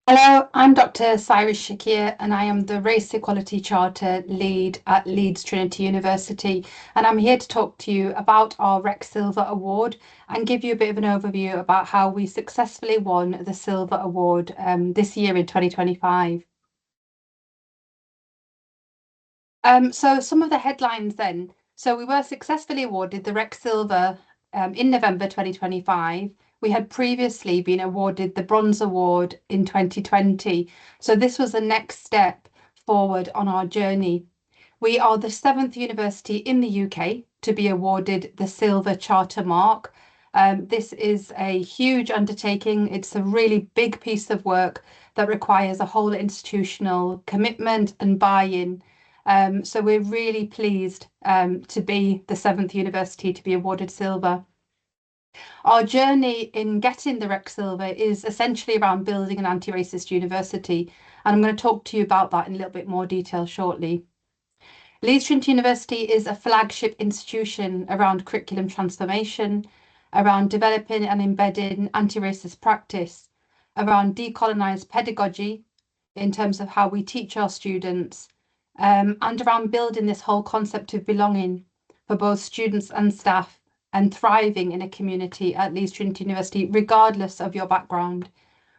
Hello, I'm Dr. Syra Shakir and I am the Race Equality Charter lead at Leeds Trinity University. And I'm here to talk to you about our Rex Silver Award and give you a bit of an overview about how we successfully won the Silver Award this year in 2025. So some of the headlines then. So we were successfully awarded the Rex Silver in November 2025. We had previously been awarded the Bronze Award in 2020. So this was the next step forward on our journey. We are the seventh university in the UK to be awarded the Silver Charter Mark. This is a huge undertaking. It's a really big piece of work that requires a whole institutional commitment and buy-in. So we're really pleased to be the seventh university to be awarded silver. Our journey in getting the Rex Silver is essentially around building an anti-racist university, and I'm going to talk to you about that in a little bit more detail shortly. Leeds Trinity University is a flagship institution around curriculum transformation, around developing and embedding anti-racist practice, around decolonised pedagogy in terms of how we teach our students, and around building this whole concept of belonging for both students and staff and thriving in a community at Leeds Trinity University, regardless of your background.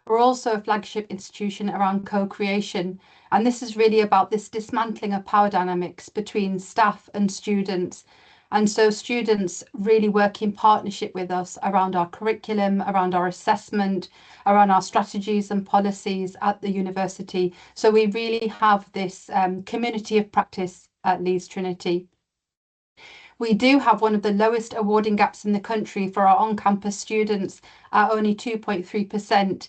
We're also a flagship institution around co-creation, and this is really about this dismantling of power dynamics between staff and students. And so students really work in partnership with us around our curriculum, around our assessment, around our strategies and policies at the university. So we really have this community of practice at Leeds Trinity. We do have one of the lowest awarding gaps in the country for our on-campus students at only 2.3%.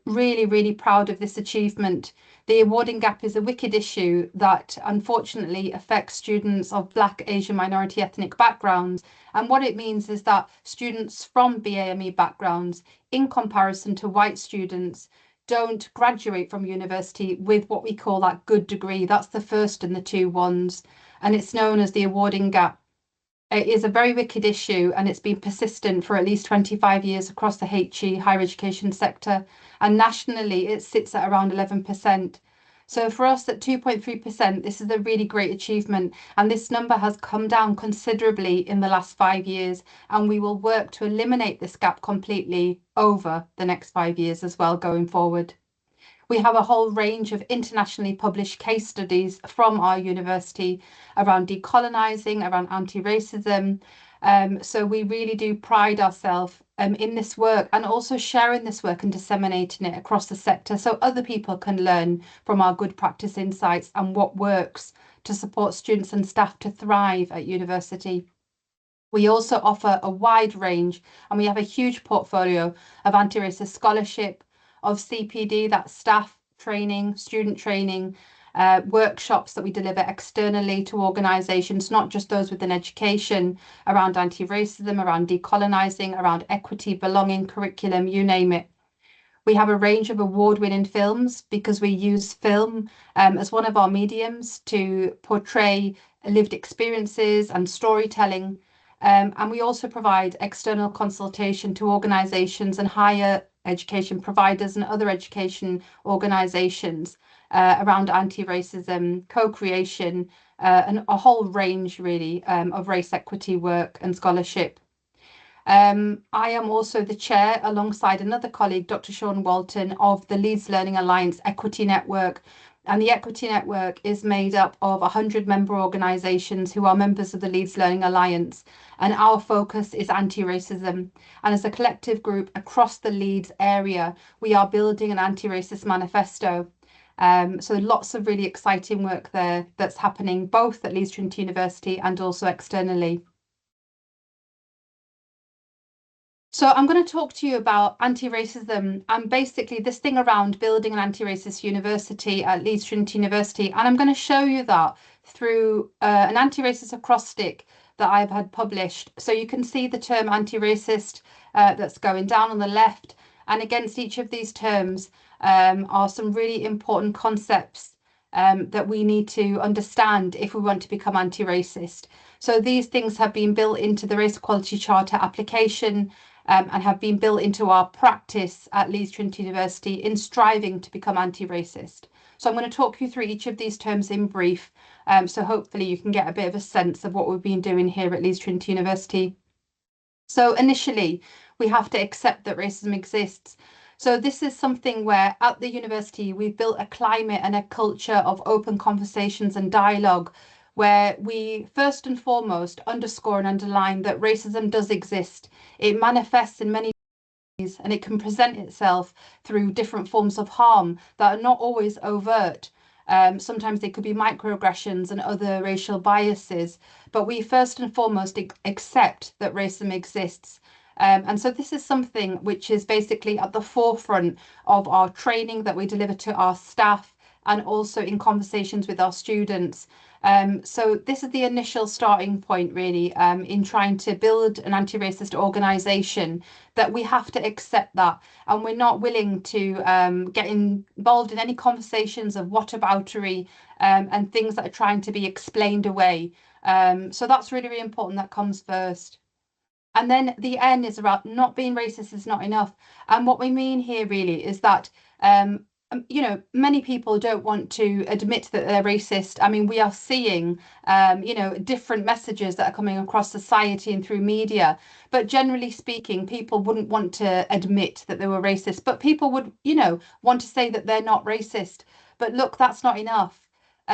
Really, really proud of this achievement. The awarding gap is a wicked issue that unfortunately affects students of Black, Asian, minority ethnic backgrounds. And what it means is that students from BAME backgrounds, in comparison to white students, don't graduate from university with what we call that good degree. That's the first and the two ones, and it's known as the awarding gap. It is a very wicked issue and it's been persistent for at least 25 years across the HE higher education sector, and nationally it sits at around 11%. So for us at 2.3%, this is a really great achievement, and this number has come down considerably in the last 5 years, and we will work to eliminate this gap completely over the next 5 years as well going forward. We have a whole range of internationally published case studies from our university around decolonising, around anti-racism. So we really do pride ourselves in this work and also sharing this work and disseminating it across the sector so other people can learn from our good practice insights and what works to support students and staff to thrive at university. We also offer a wide range, and we have a huge portfolio of anti-racist scholarship, of CPD, that's staff training, student training, workshops that we deliver externally to organisations, not just those within education, around anti-racism, around decolonising, around equity, belonging, curriculum, you name it. We have a range of award-winning films because we use film as one of our mediums to portray lived experiences and storytelling. And we also provide external consultation to organisations and higher education providers and other education organisations around anti-racism, co-creation, and a whole range really of race equity work and scholarship. I am also the chair, alongside another colleague, Dr. Sean Walton, of the Leeds Learning Alliance Equity Network. And the Equity Network is made up of 100 member organisations who are members of the Leeds Learning Alliance. And our focus is anti-racism. And as a collective group across the Leeds area, we are building an anti-racist manifesto. So lots of really exciting work there that's happening both at Leeds Trinity University and also externally. So I'm going to talk to you about anti-racism and basically this thing around building an anti-racist university at Leeds Trinity University. And I'm going to show you that through an anti-racist acrostic that I've had published. So you can see the term anti-racist that's going down on the left. And against each of these terms are some really important concepts that we need to understand if we want to become anti-racist. So these things have been built into the Race Equality Charter application. and have been built into our practice at Leeds Trinity University in striving to become anti-racist. So I'm going to talk you through each of these terms in brief, so hopefully you can get a bit of a sense of what we've been doing here at Leeds Trinity University. So initially, we have to accept that racism exists. So this is something where at the university, we've built a climate and a culture of open conversations and dialogue where we first and foremost underscore and underline that racism does exist. It manifests in many ways and it can present itself through different forms of harm that are not always overt. Sometimes they could be microaggressions and other racial biases, but we first and foremost accept that racism exists. And so this is something which is basically at the forefront of our training that we deliver to our staff and also in conversations with our students. So this is the initial starting point really in trying to build an anti-racist organisation, that we have to accept that, and we're not willing to get involved in any conversations of whataboutery and things that are trying to be explained away. So that's really, really important. That comes first. And then the N is about not being racist is not enough. And what we mean here really is that, many people don't want to admit that they're racist. I mean, we are seeing, different messages that are coming across society and through media. But generally speaking, people wouldn't want to admit that they were racist. But people would, want to say that they're not racist. But look, that's not enough.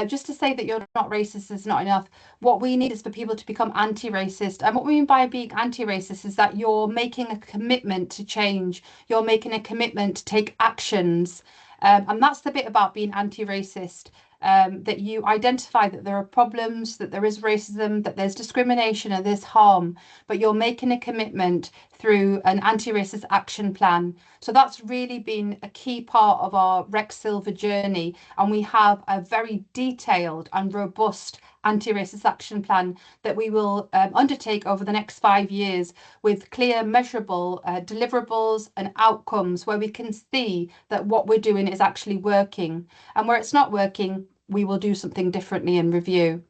Just to say that you're not racist is not enough. What we need is for people to become anti-racist. And what we mean by being anti-racist is that you're making a commitment to change. You're making a commitment to take actions. And that's the bit about being anti-racist, that you identify that there are problems, that there is racism, that there's discrimination and there's harm, but you're making a commitment through an anti-racist action plan. So that's really been a key part of our Rex Silver journey. And we have a very detailed and robust anti-racist action plan that we will undertake over the next 5 years with clear, measurable deliverables and outcomes where we can see that what we're doing is actually working. And where it's not working, we will do something differently and review.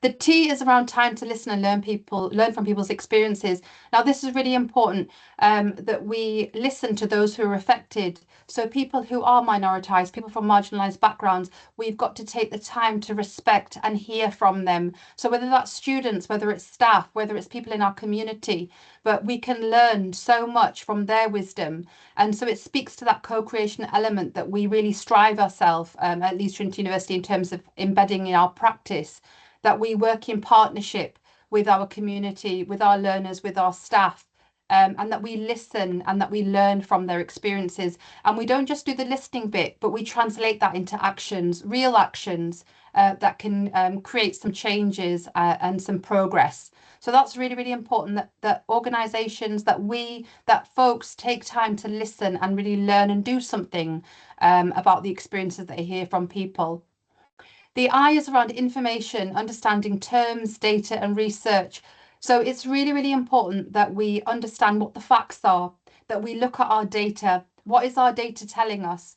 The T is around time to listen and learn from people's experiences. Now, this is really important, that we listen to those who are affected. So people who are minoritized, people from marginalized backgrounds, we've got to take the time to respect and hear from them. So whether that's students, whether it's staff, whether it's people in our community, but we can learn so much from their wisdom. And so it speaks to that co-creation element that we really strive ourselves at Leeds Trinity University in terms of embedding in our practice, that we work in partnership with our community, with our learners, with our staff, and that we listen and that we learn from their experiences. And we don't just do the listening bit, but we translate that into actions, real actions that can create some changes and some progress. So that's really, really important that organisations, that folks take time to listen and really learn and do something about the experiences that they hear from people. The I is around information, understanding terms, data, and research. So it's really, really important that we understand what the facts are, that we look at our data. What is our data telling us?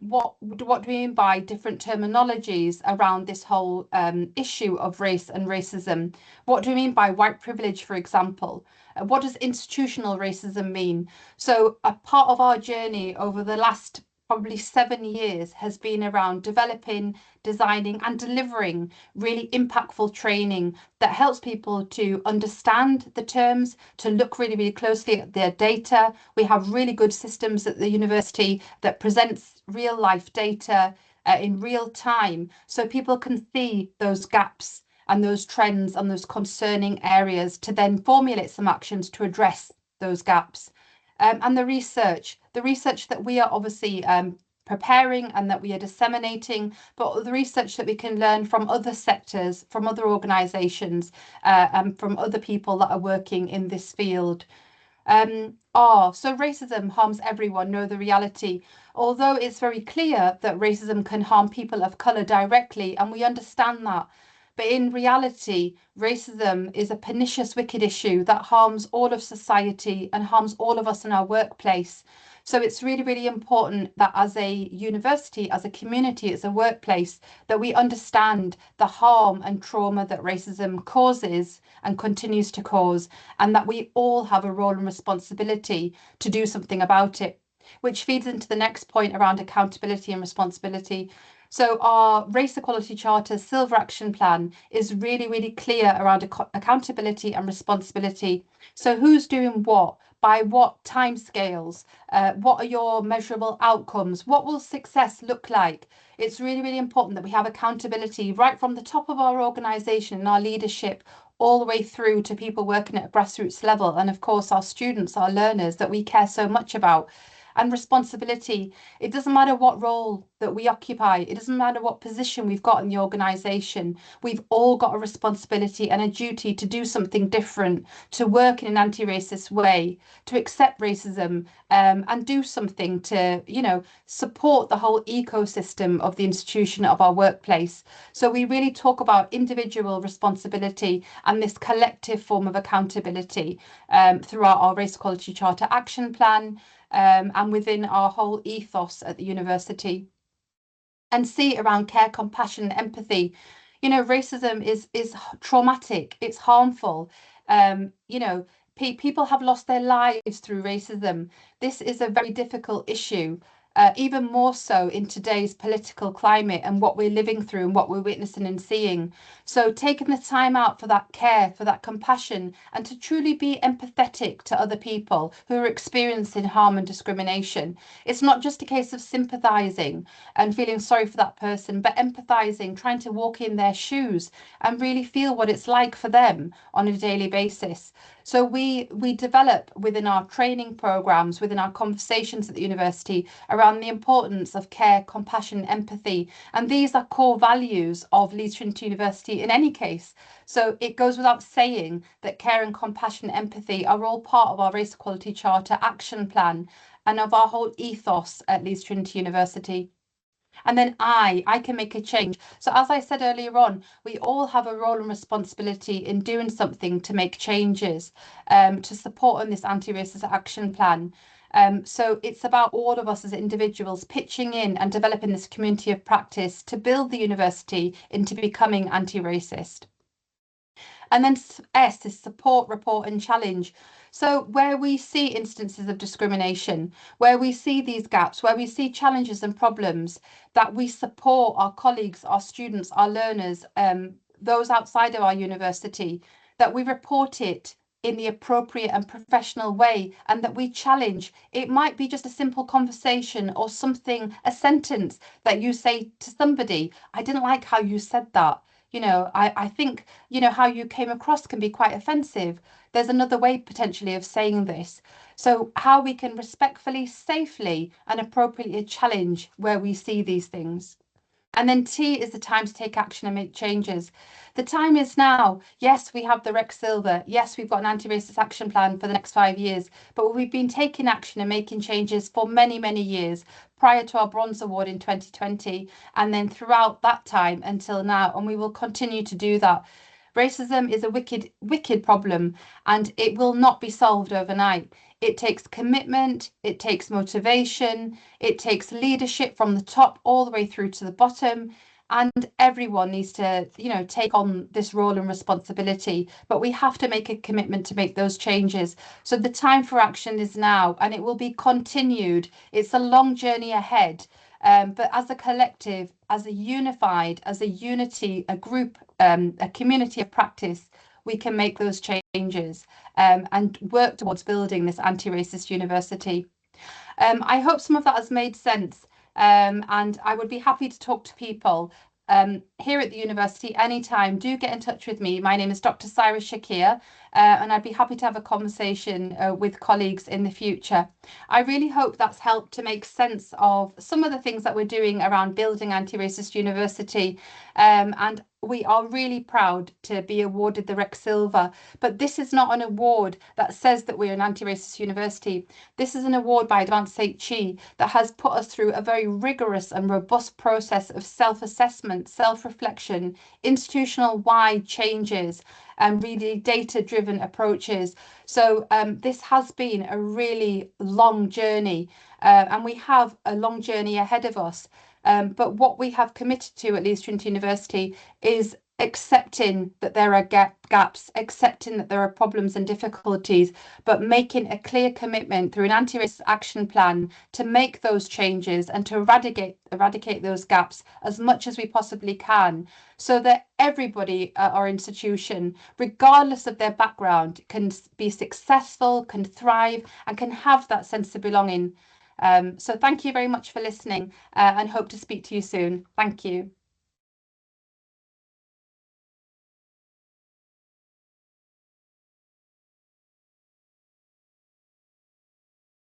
What do we mean by different terminologies around this whole issue of race and racism? What do we mean by white privilege, for example? What does institutional racism mean? So a part of our journey over the last probably 7 years has been around developing, designing and delivering really impactful training that helps people to understand the terms, to look really, really closely at their data. We have really good systems at the university that presents real life data in real time, so people can see those gaps and those trends and those concerning areas to then formulate some actions to address those gaps. And the research that we are obviously preparing and that we are disseminating, but the research that we can learn from other sectors, from other organisations, and from other people that are working in this field. So racism harms everyone, know the reality. Although it's very clear that racism can harm people of colour directly, and we understand that, But in reality, racism is a pernicious, wicked issue that harms all of society and harms all of us in our workplace. So it's really, really important that as a university, as a community, as a workplace, that we understand the harm and trauma that racism causes and continues to cause, and that we all have a role and responsibility to do something about it, which feeds into the next point around accountability and responsibility. So our Race Equality Charter Silver Action Plan is really, really clear around accountability and responsibility. So who's doing what? By what timescales? What are your measurable outcomes? What will success look like? It's really, really important that we have accountability right from the top of our organisation and our leadership all the way through to people working at a grassroots level. And of course, our students, our learners that we care so much about. And responsibility, it doesn't matter what role that we occupy, it doesn't matter what position we've got in the organisation, we've all got a responsibility and a duty to do something different, to work in an anti-racist way, to accept racism, and do something to, support the whole ecosystem of the institution of our workplace. So we really talk about individual responsibility and this collective form of accountability throughout our Race Equality Charter Action Plan, and within our whole ethos at the university. And see around care, compassion, empathy. Racism is traumatic, it's harmful. People have lost their lives through racism. This is a very difficult issue, even more so in today's political climate and what we're living through and what we're witnessing and seeing. So taking the time out for that care, for that compassion, and to truly be empathetic to other people who are experiencing harm and discrimination. It's not just a case of sympathising and feeling sorry for that person, but empathising, trying to walk in their shoes and really feel what it's like for them on a daily basis. So we develop within our training programs, within our conversations at the university around the importance of care, compassion, empathy. And these are core values of Leeds Trinity University in any case. So it goes without saying that care and compassion, empathy are all part of our Race Equality Charter Action Plan and of our whole ethos at Leeds Trinity University. And then I can make a change. So as I said earlier on, we all have a role and responsibility in doing something to make changes, to support on this anti-racist action plan. So it's about all of us as individuals pitching in and developing this community of practice to build the university into becoming anti-racist. And then S is support, report and challenge. So where we see instances of discrimination, where we see these gaps, where we see challenges and problems, that we support our colleagues, our students, our learners, those outside of our university, that we report it in the appropriate and professional way, and that we challenge. It might be just a simple conversation or something, a sentence that you say to somebody, I didn't like how you said that. I think, how you came across can be quite offensive. There's another way potentially of saying this. So how we can respectfully, safely and appropriately challenge where we see these things. And then T is the time to take action and make changes. The time is now. Yes, we have the Rex Silver. Yes, we've got an anti-racist action plan for the next 5 years, but we've been taking action and making changes for many, many years prior to our Bronze Award in 2020, and then throughout that time until now, and we will continue to do that. Racism is a wicked, wicked problem, and it will not be solved overnight. It takes commitment, it takes motivation, it takes leadership from the top all the way through to the bottom. And everyone needs to, take on this role and responsibility. But we have to make a commitment to make those changes. So the time for action is now, and it will be continued. It's a long journey ahead. But as a collective, as a unified, as a unity, a group, a community of practice, we can make those changes and work towards building this anti-racist university. I hope some of that has made sense, and I would be happy to talk to people here at the university anytime. Do get in touch with me. My name is Dr. Syra Shakir, and I'd be happy to have a conversation with colleagues in the future. I really hope that's helped to make sense of some of the things that we're doing around building anti-racist university, and we are really proud to be awarded the Rex Silver, but this is not an award that says that we're an anti-racist university. This is an award by Advanced HE that has put us through a very rigorous and robust process of self-assessment, self-reflection, institutional-wide changes, and really data-driven approaches. So this has been a really long journey, and we have a long journey ahead of us. But what we have committed to at Leeds Trinity University is accepting that there are gaps, accepting that there are problems and difficulties, but making a clear commitment through an anti-racist action plan to make those changes and to eradicate those gaps as much as we possibly can, so that everybody at our institution, regardless of their background, can be successful, can thrive, and can have that sense of belonging. So thank you very much for listening, and hope to speak to you soon. Thank you.